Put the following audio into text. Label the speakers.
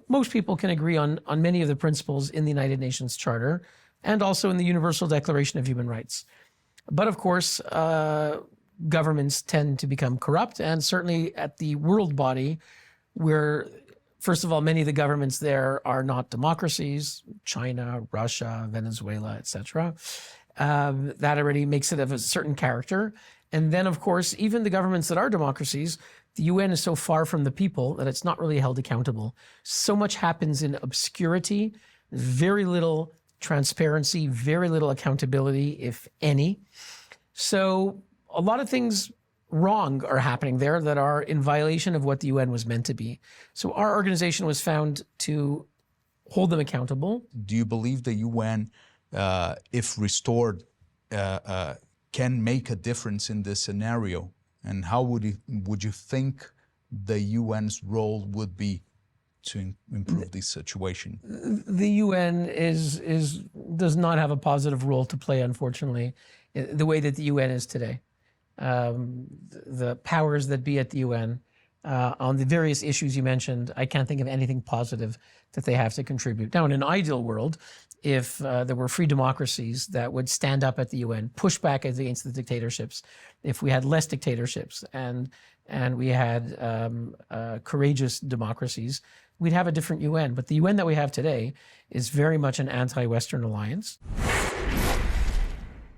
Speaker 1: most people can agree on many of the principles in the United Nations Charter and also in the Universal Declaration of Human Rights. But of course, governments tend to become corrupt, and certainly at the world body, where, first of all, many of the governments there are not democracies, China, Russia, Venezuela, etc. That already makes it of a certain character. And then, of course, even the governments that are democracies, the UN is so far from the people that it's not really held accountable. So much happens in obscurity, very little transparency, very little accountability, if any. So a lot of things wrong are happening there that are in violation of what the UN was meant to be. So our organization was found to hold them accountable.
Speaker 2: Do you believe the UN, if restored, can make a difference in this scenario? And how would you think the UN's role would be to improve this situation?
Speaker 1: The UN does not have a positive role to play, unfortunately, the way that the UN is today. The powers that be at the UN, on the various issues you mentioned, I can't think of anything positive that they have to contribute. Now, in an ideal world, if there were free democracies that would stand up at the UN, push back against the dictatorships, if we had less dictatorships and we had courageous democracies, we'd have a different UN. But the UN that we have today is very much an anti-Western alliance.